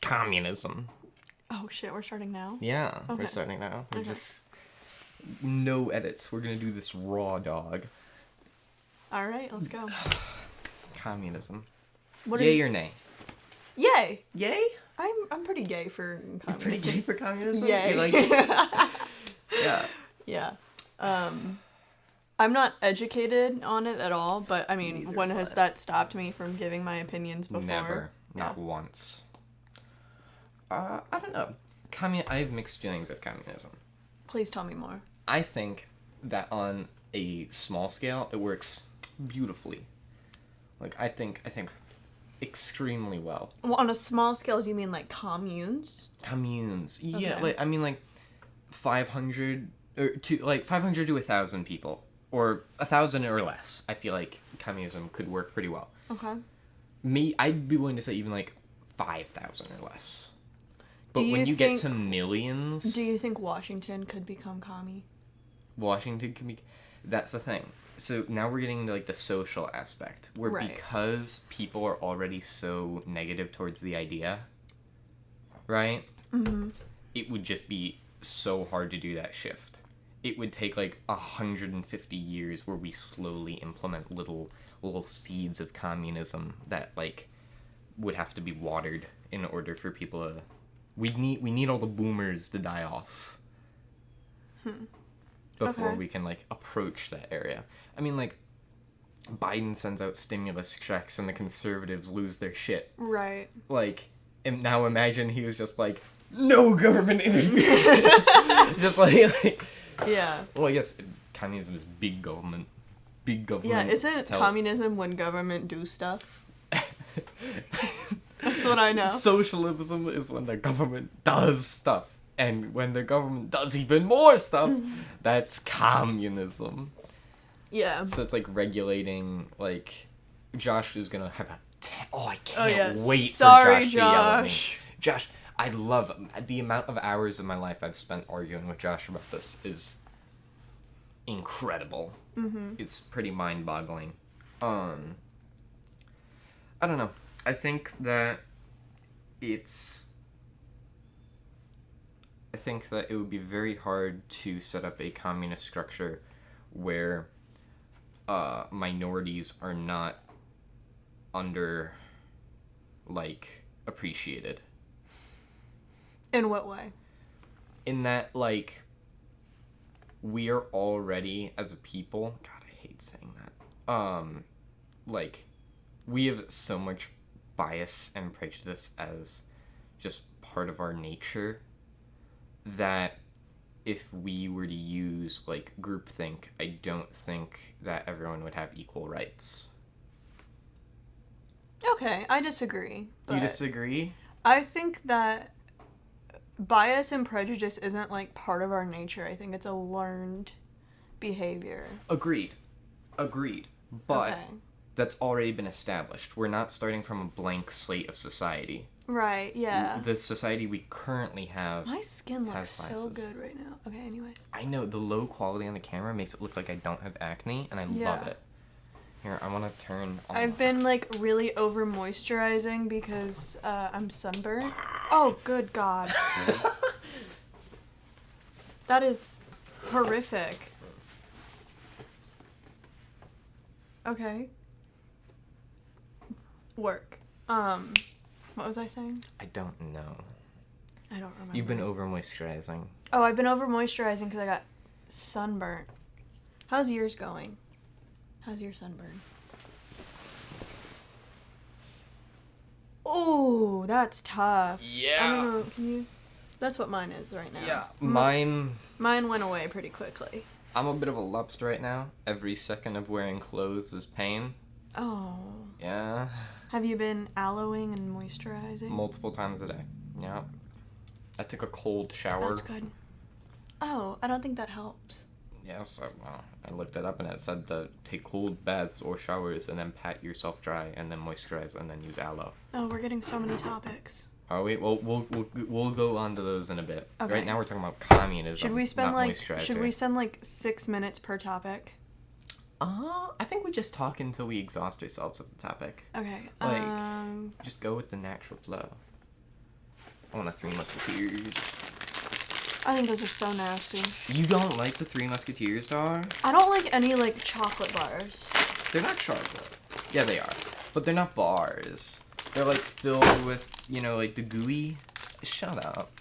Communism. Oh shit, we're starting now? Yeah, Okay. we're starting now. We're Okay. just... No edits. We're gonna do this raw dog. Alright, let's go. Communism. What Yay or nay? Yay! Yay? I'm pretty gay for communism. You're pretty gay for communism? Yay. You like Yeah. Yeah. I'm not educated on it at all, but I mean, Neither when am has I. that stopped me from giving my opinions before? Never. Not Yeah. once. I don't know. I have mixed feelings with communism. Please tell me more. I think that on a small scale, it works beautifully. Like, I think extremely well. Well, on a small scale, do you mean like communes? Communes. Yeah, Okay. like, I mean, like, 500 to 1,000 people. Or 1,000 or less. I feel like communism could work pretty well. Okay. I'd be willing to say even, like, 5,000 or less. But Do when you you get think- to millions... Do you think Washington could become commie? Washington can be... That's the thing. So now we're getting to, like, the social aspect. Where Right. because people are already so negative towards the idea, right? Mm-hmm. It would just be so hard to do that shift. It would take, like, 150 years where we slowly implement little seeds of communism that, like, would have to be watered in order for people to... We need all the boomers to die off. Before Okay. we can, like, approach that area. I mean, like, Biden sends out stimulus checks and the conservatives lose their shit. Right. Like, and now imagine he was just like, no government interference. Just like, Yeah. well, I guess communism is big government. Big government. Yeah, isn't communism when government do stuff? That's what I know. Socialism is when the government does stuff. And when the government does even more stuff, that's communism. Yeah. So it's like regulating, like, Josh is gonna have a... I can't yeah. wait Sorry, for Josh to yell at me. Josh. Josh, I love... The amount of hours of my life I've spent arguing with Josh about this is incredible. Mm-hmm. It's pretty mind-boggling. I don't know. I think that it's... I think that it would be very hard to set up a communist structure where minorities are not appreciated. In what way? In that, like, we are already, as a people... God, I hate saying that. Like, we have so much bias and prejudice as just part of our nature that if we were to use, like, groupthink, I don't think that everyone would have equal rights. Okay, I disagree. But You disagree? I think that bias and prejudice isn't, like, part of our nature. I think it's a learned behavior. Agreed. But Okay. that's already been established. We're not starting from a blank slate of society. Right, yeah. The society we currently have... My skin looks has so biases. good right now. Okay, anyway. I know, the low quality on the camera makes it look like I don't have acne, and I Yeah. love it. Here, I want to turn on... I've been, like, really over-moisturizing because I'm sunburned. Oh, good God. That is horrific. Okay. Work. What was I saying? I don't know. I don't remember. You've been over-moisturizing. Oh, I've been over-moisturizing because I got sunburnt. How's yours going? How's your sunburn? Oh, that's tough. Yeah. I don't know. Can you? That's what mine is right now. Yeah. Mine... Mine went away pretty quickly. I'm a bit of a lobster right now. Every second of wearing clothes is pain. Oh. Yeah. Have you been aloeing and moisturizing? Multiple times a day. Yeah. I took a cold shower. That's good. Oh, I don't think that helps. Yes, I looked it up and it said to take cold baths or showers and then pat yourself dry and then moisturize and then use aloe. Oh, we're getting so many topics. Are we? Well, we'll go on to those in a bit. Okay. Right now we're talking about communism. Should we spend not like moisturizer. should we spend like 6 minutes per topic? I think we just talk until we exhaust ourselves of the topic. Okay. Like, just go with the natural flow. I want a Three Musketeers. I think those are so nasty. You don't like the Three Musketeers, dog? I don't like any, like, chocolate bars. They're not chocolate. Yeah, they are. But they're not bars. They're, like, filled with, you know, like, the gooey. Shut up.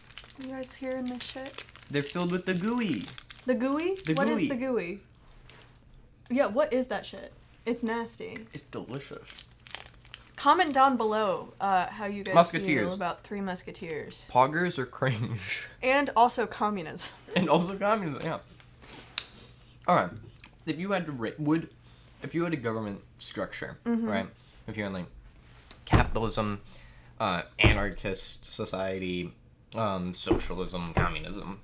You guys hearing this shit? They're filled with the gooey. The gooey? What is gooey. the gooey? Yeah, what is that shit? It's nasty. It's delicious. Comment down below how you guys Musketeers. feel about Three Musketeers. Poggers or cringe? And also communism. And also communism, yeah. Alright. If you had to if you had a government structure, right? If you had like capitalism, anarchist society, socialism, communism.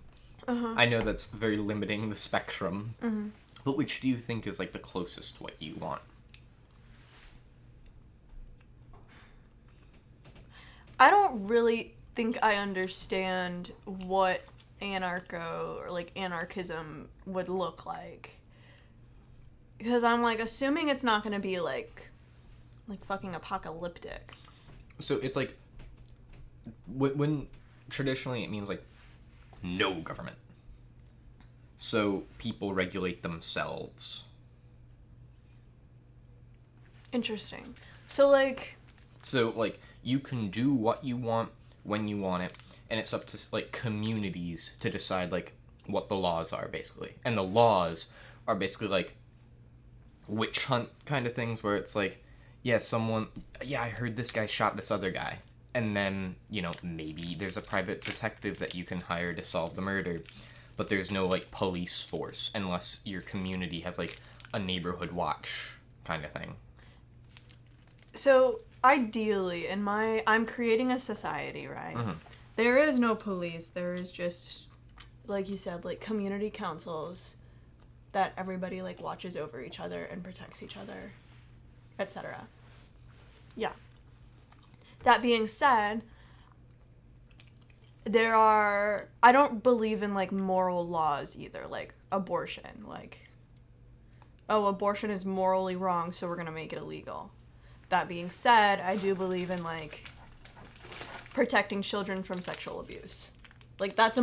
I know that's very limiting the spectrum. But which do you think is like the closest to what you want? I don't really think I understand what anarcho or like anarchism would look like. Because I'm like assuming it's not going to be like fucking apocalyptic. So it's like when traditionally it means like no government. So people regulate themselves. Interesting. So like you can do what you want when you want it, and it's up to like communities to decide like what the laws are basically. And the laws are basically like witch hunt kind of things where it's like, yeah, I heard this guy shot this other guy. And then, you know, maybe there's a private detective that you can hire to solve the murder. But there's no, like, police force unless your community has, like, a neighborhood watch kind of thing. So, ideally, I'm creating a society, right? There is no police. There is just, like you said, like, community councils that everybody, like, watches over each other and protects each other, etc. Yeah. That being said, I don't believe in, like, moral laws either, like, abortion, like, oh, abortion is morally wrong, so we're gonna make it illegal. That being said, I do believe in, like, protecting children from sexual abuse. Like, that is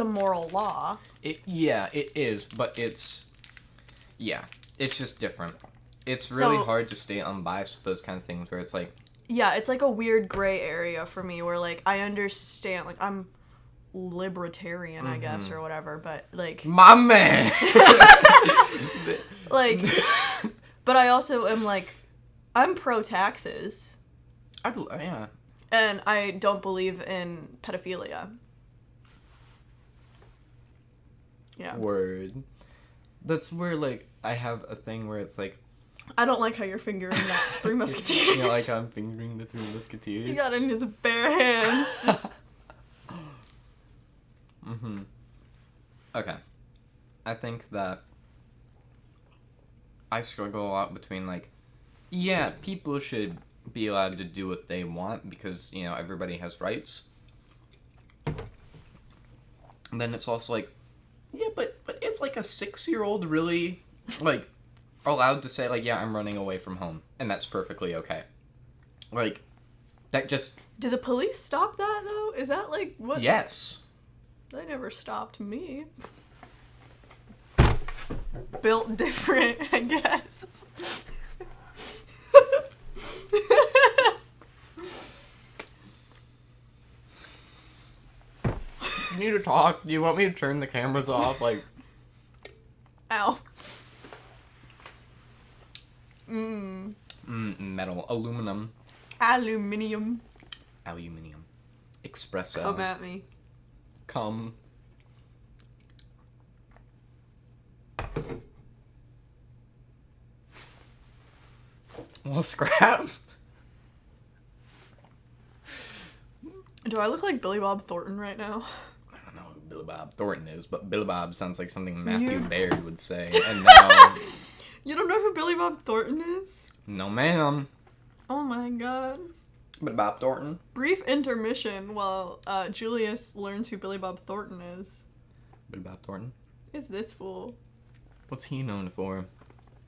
a moral law. It is, but it's just different. It's really hard to stay unbiased with those kind of things where it's like, yeah, it's like a weird gray area for me where, like, I understand, like, I'm libertarian, I guess, or whatever, but, like... My man! like, but I also am, like, I'm pro-taxes. Yeah. And I don't believe in pedophilia. Yeah. Word. That's where, like, I have a thing where it's like... I don't like how you're fingering that Three Musketeers. You know, like I'm fingering the Three Musketeers. He got it in his bare hands. Just... Okay. I think that I struggle a lot between, like, yeah, people should be allowed to do what they want because, you know, everybody has rights. And then it's also like, yeah, but it's like a 6-year-old really, like, allowed to say, like, yeah, I'm running away from home. And that's perfectly okay. Like, that just... Do the police stop that, though? Is that, like, what... Yes. They never stopped me. Built different, I guess. You need to talk? Do you want me to turn the cameras off? Like... Ow. Metal. Aluminum. Aluminium. Aluminium. Espresso. Come at me. Come. Well, scrap. Do I look like Billy Bob Thornton right now? I don't know who Billy Bob Thornton is, but Billy Bob sounds like something Matthew You- Baird would say. And now... You don't know who Billy Bob Thornton is? No, ma'am. Oh my god. Billy Bob Thornton. Brief intermission while Julius learns who Billy Bob Thornton is. Billy Bob Thornton? Is this fool? What's he known for?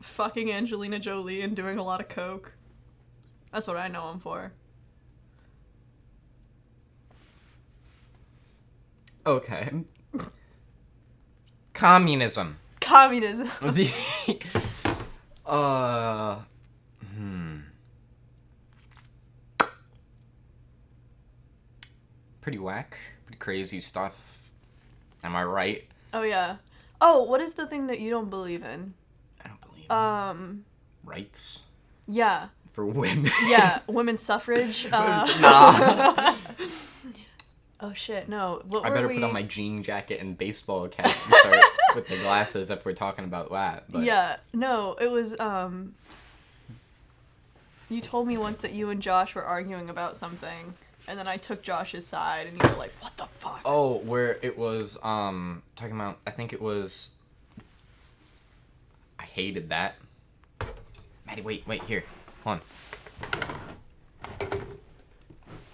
Fucking Angelina Jolie and doing a lot of coke. That's what I know him for. Okay. Communism. Communism. The uh pretty whack, pretty crazy stuff. Am I right? Oh, yeah. Oh, what is the thing that you don't believe in? I don't believe in rights Yeah. for women. Yeah, women's suffrage. Nah. Oh, shit, no. What I were better we... put on my jean jacket and baseball cap and start with the glasses if we're talking about that. But Yeah, no, it was, you told me once that you and Josh were arguing about something, and then I took Josh's side, and you were like, what the fuck? oh, where it was talking about, I think it was, I hated that. Maddie, wait, here. Hold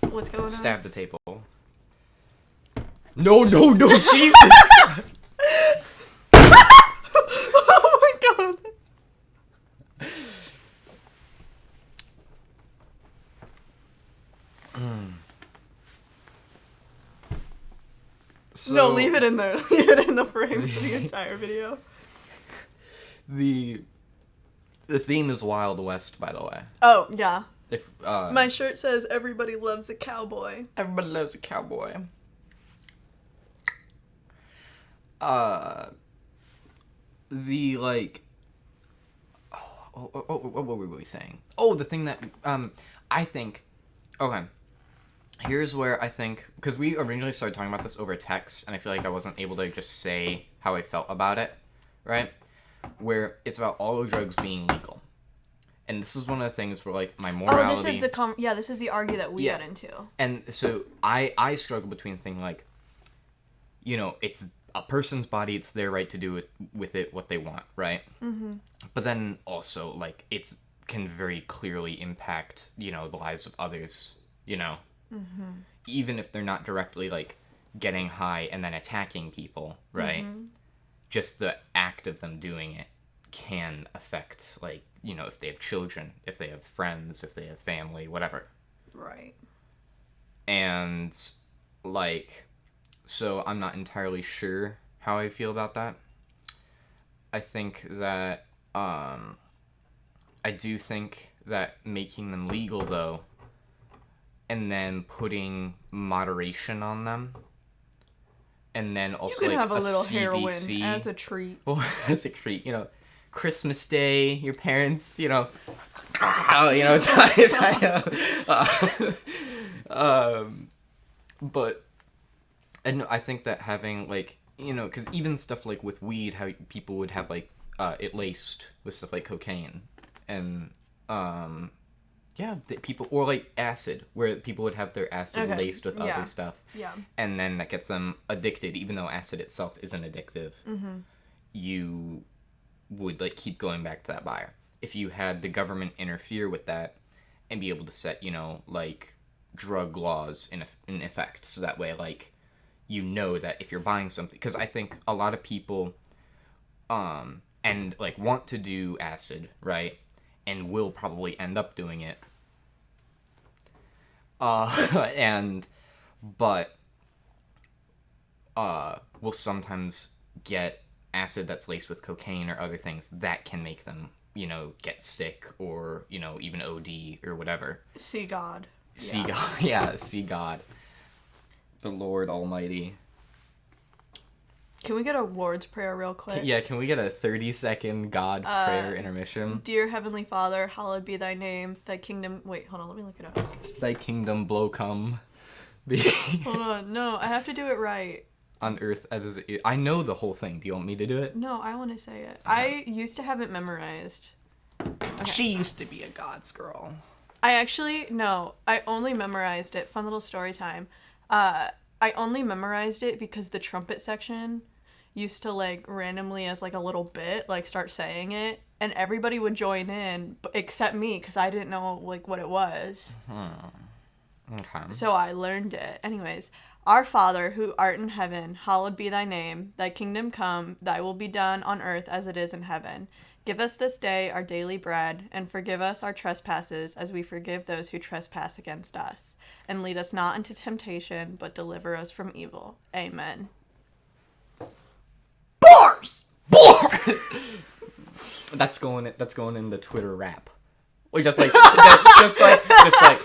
on. What's going on? Stab the table. No, Jesus! Oh my god. So, No, leave it in there. Leave it in the frame for the entire video. The theme is Wild West, by the way. Oh, yeah. If My shirt says, everybody loves a cowboy. everybody loves a cowboy. The like. What were we saying? Oh, the thing that I think. Okay. Here's where I think, because we originally started talking about this over text, and I feel like I wasn't able to just say how I felt about it, right? Where it's about all drugs being legal. And this is one of the things where, like, my morality... Oh, this is the this is the argue that we got into. And so I struggle between thinking, like, you know, it's a person's body, it's their right to do it with it what they want, right? Mm-hmm. But then also, like, it's can very clearly impact, you know, the lives of others, you know? Mm-hmm. Even if they're not directly, like, getting high and then attacking people, right? Mm-hmm. Just the act of them doing it can affect, like, you know, if they have children, if they have friends, if they have family, whatever. Right. And, like, so I'm not entirely sure how I feel about that. I think that, I do think that making them legal, though, and then putting moderation on them, and then also, you can like, have a little CDC, heroin as a treat. Well, as a treat, you know, Christmas Day, your parents, you know, but and I think that having, like, you know, because even stuff like with weed, how people would have, like, it laced with stuff like cocaine, and yeah, people, or like acid, where people would have their acid laced with other stuff, and then that gets them addicted, even though acid itself isn't addictive. Mm-hmm. You would, like, keep going back to that buyer. If you had the government interfere with that and be able to set, you know, like, drug laws in effect, so that way, like, you know that if you're buying something, because I think a lot of people and, like, want to do acid, right, and will probably end up doing it, but will sometimes get acid that's laced with cocaine or other things that can make them, you know, get sick, or, you know, even OD or whatever. See God. See God. Yeah, see God. The Lord Almighty. Can we get a Lord's Prayer real quick? Can we get a 30-second God prayer intermission? Dear Heavenly Father, hallowed be thy name. Thy kingdom... Wait, hold on, let me look it up. Thy kingdom blow come. Hold on, no, I have to do it right. On earth as is it. I know the whole thing. Do you want me to do it? No, I want to say it. I used to have it memorized. Okay. She used to be a God's girl. I only memorized it. Fun little story time. I only memorized it because the trumpet section used to, like, randomly as, like, a little bit, like, start saying it, and everybody would join in except me, because I didn't know, like, what it was. Okay. So I learned it. Anyways, our Father, who art in heaven, hallowed be thy name. Thy kingdom come, thy will be done on earth as it is in heaven. Give us this day our daily bread, and forgive us our trespasses as we forgive those who trespass against us. And lead us not into temptation, but deliver us from evil. Amen. Bars! Bars! That's going in the Twitter rap. Or just like, just like.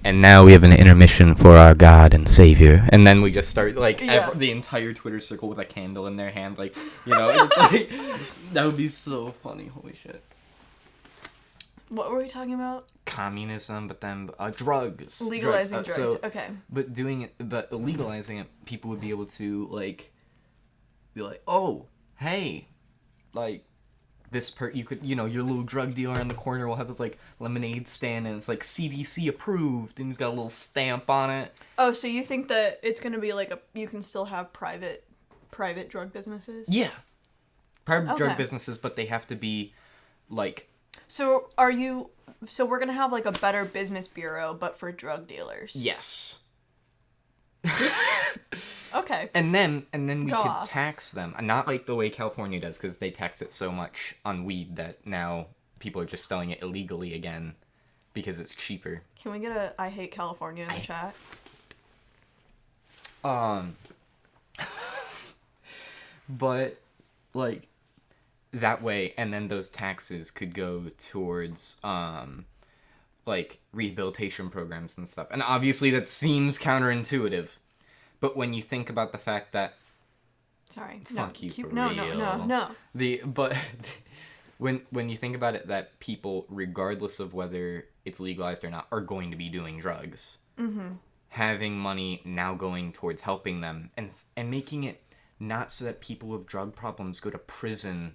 And now we have an intermission for our God and Savior. And then we just start, like, the entire Twitter circle with a candle in their hand. Like, it's like, that would be so funny. Holy shit. What were we talking about? Communism, but then drugs. Legalizing drugs. Okay. But legalizing it, people would be able to, like, be like, oh, hey, like, you could, your little drug dealer in the corner will have this, like, lemonade stand, and it's, like, CDC approved, and he's got a little stamp on it. Oh, so you think that it's going to be, like, you can still have private drug businesses? Yeah. Private drug businesses, but they have to be, like... So we're going to have, like, a better business bureau, but for drug dealers? Yes. Okay. And then we could tax them. Not like the way California does, because they tax it so much on weed that now people are just selling it illegally again because it's cheaper. Can we get a I hate California in the chat? But, like, that way, and then those taxes could go towards, like, rehabilitation programs and stuff. And obviously that seems counterintuitive. But when you think about the fact that... Sorry. Fuck you for no, real. No. But when you think about it, that people, regardless of whether it's legalized or not, are going to be doing drugs. Mm-hmm. Having money now going towards helping them and making it not so that people with drug problems go to prison.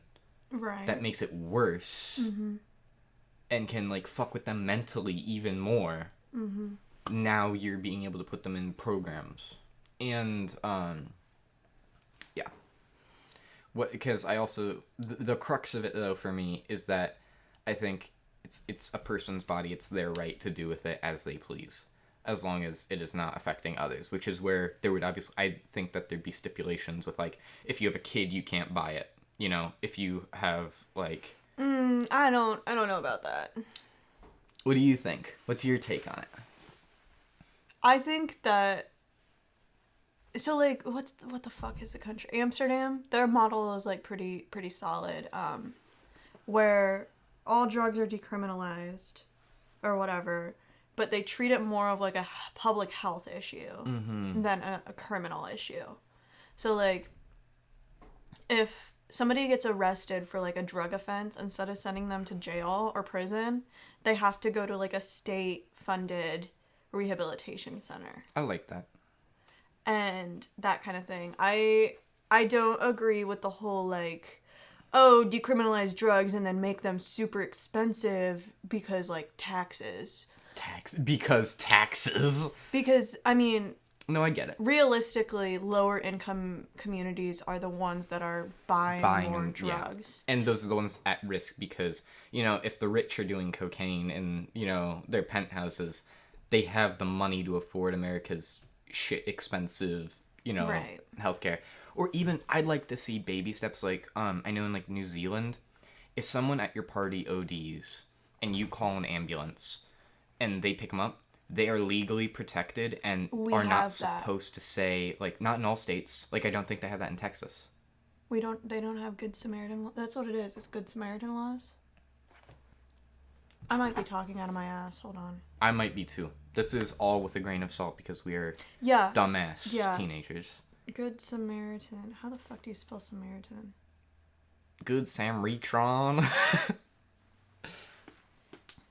Right. That makes it worse. Mm-hmm. And can, like, fuck with them mentally even more. Mm-hmm. Now you're being able to put them in programs. And, yeah. Because I also... The crux of it, though, for me, is that I think it's a person's body. It's their right to do with it as they please. As long as it is not affecting others. Which is where there would obviously... I think that there'd be stipulations with, like, if you have a kid, you can't buy it. If you have, like... I don't know about that. What do you think? What's your take on it? I think that... So, like, what the fuck is the country? Amsterdam? Their model is, like, pretty solid. Where all drugs are decriminalized or whatever, but they treat it more of, like, a public health issue than a criminal issue. So, like, if somebody gets arrested for, like, a drug offense, instead of sending them to jail or prison, they have to go to, like, a state-funded rehabilitation center. I like that. And that kind of thing. I don't agree with the whole, like, oh, decriminalize drugs and then make them super expensive because, like, taxes. Because taxes? Because, I mean... No, I get it. Realistically, lower income communities are the ones that are buying more drugs. Yeah. And those are the ones at risk because, if the rich are doing cocaine in, their penthouses, they have the money to afford America's shit expensive, right. healthcare. Or even, I'd like to see baby steps like, I know in, like, New Zealand, if someone at your party ODs and you call an ambulance and they pick them up, they are legally protected and are not supposed to say, like, not in all states. Like, I don't think they have that in Texas. They don't have Good Samaritan laws. That's what it is. It's Good Samaritan laws. I might be talking out of my ass. Hold on. I might be too. This is all with a grain of salt because we are dumbass teenagers. Good Samaritan. How the fuck do you spell Samaritan? Good Samritron.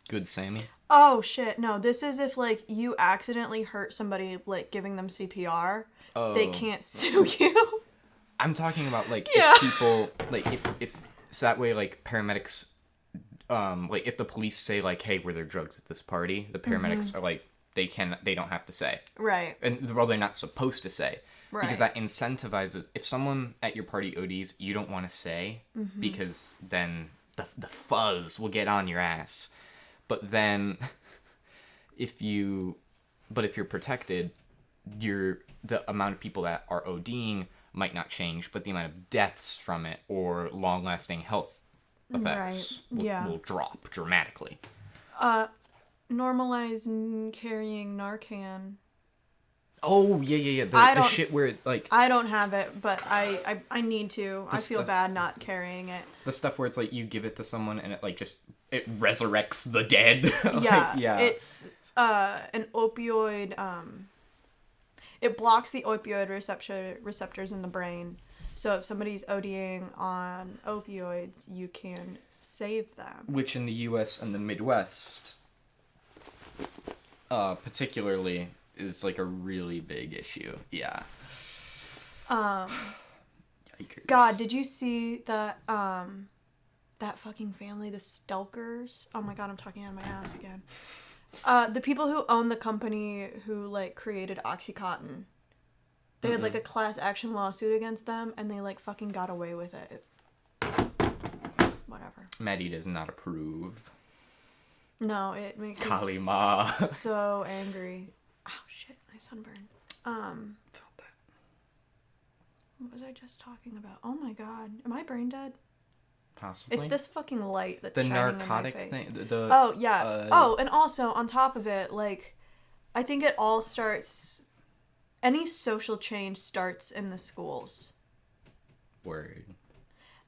Good Sammy. Oh, shit. No, this is if, like, you accidentally hurt somebody, like, giving them CPR. Oh. They can't sue you. I'm talking about, like, if people, like, if so that way, like, paramedics, like, if the police say, like, hey, were there drugs at this party? The paramedics are, like, they don't have to say. Right. And, well, they're not supposed to say. Right. Because that incentivizes, if someone at your party ODs, you don't want to say, because then the fuzz will get on your ass. But then, if you're protected, the amount of people that are ODing might not change, but the amount of deaths from it or long-lasting health effects will drop dramatically. Normalize carrying Narcan. Oh, yeah. The shit where it's like... I don't have it, but I need to. I feel bad not carrying it. The stuff where it's like you give it to someone and it like just... It resurrects the dead. Yeah. It's an opioid... It blocks the opioid receptors in the brain. So if somebody's ODing on opioids, you can save them. Which in the U.S. and the Midwest, particularly, is like a really big issue. Yeah. God, did you see that that fucking family, the Stelkers? Oh my god, I'm talking out of my ass again. The people who own the company who like created OxyContin. They had like a class action lawsuit against them and they like fucking got away with it. Whatever. Maddie does not approve. No, it makes Kalima. me so angry. Oh shit, my sunburn. Felt that. What was I just talking about? Oh my god. Am I brain dead? Possibly. It's this fucking light that's the shining narcotic in my face. thing. The oh yeah. And also on top of it, like, I think it all starts. Any social change starts in the schools. Word.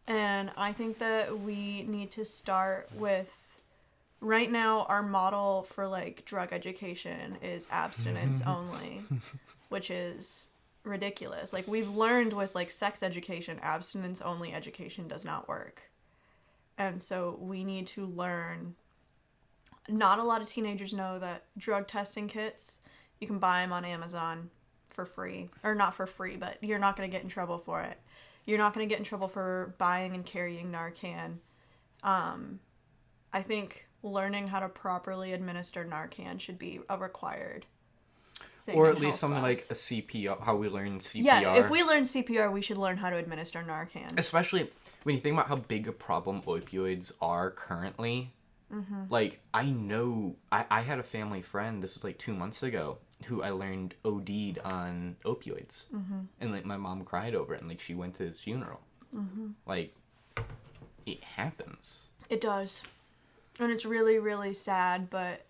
And I think that we need to start with. Right now, our model for like drug education is abstinence only, which is ridiculous. Like we've learned with like sex education, abstinence only education does not work. And so we need to learn. Not a lot of teenagers know that drug testing kits, you can buy them on Amazon for free. Or not for free, but you're not going to get in trouble for it. You're not going to get in trouble for buying and carrying Narcan. I think learning how to properly administer Narcan should be a required thing. Or at least something like a CPR, how we learn CPR. Yeah, if we learn CPR, we should learn how to administer Narcan. Especially when you think about how big a problem opioids are currently. Mm-hmm. Like, I know, I had a family friend, this was like 2 months ago, who I learned OD'd on opioids. Mm-hmm. And like my mom cried over it and like she went to his funeral. Mm-hmm. Like, it happens. It does. And it's really, really sad, but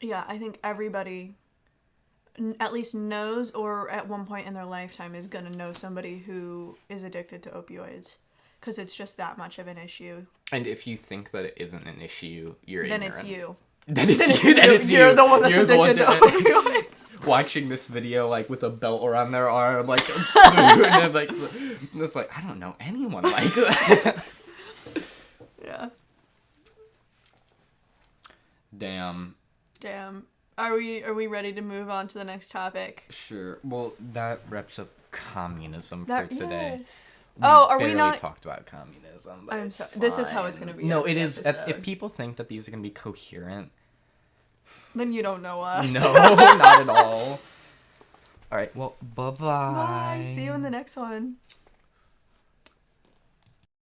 yeah, I think everybody at least knows or at one point in their lifetime is going to know somebody who is addicted to opioids because it's just that much of an issue. And if you think that it isn't an issue, you're then ignorant. It's you. Then it's you. Then it's you. You're the one that's addicted to opioids. Watching this video, like, with a belt around their arm, like, and smooth, and like, it's like, I don't know anyone like that. Yeah. Damn. Are we ready to move on to the next topic? Sure. Well, that wraps up communism for today. Yes. Are we not? We talked about communism, but I'm sorry. This is how it's going to be. No, it is. If people think that these are going to be coherent, then you don't know us. No, not at all. All right. Well, bye-bye. Bye. See you in the next one.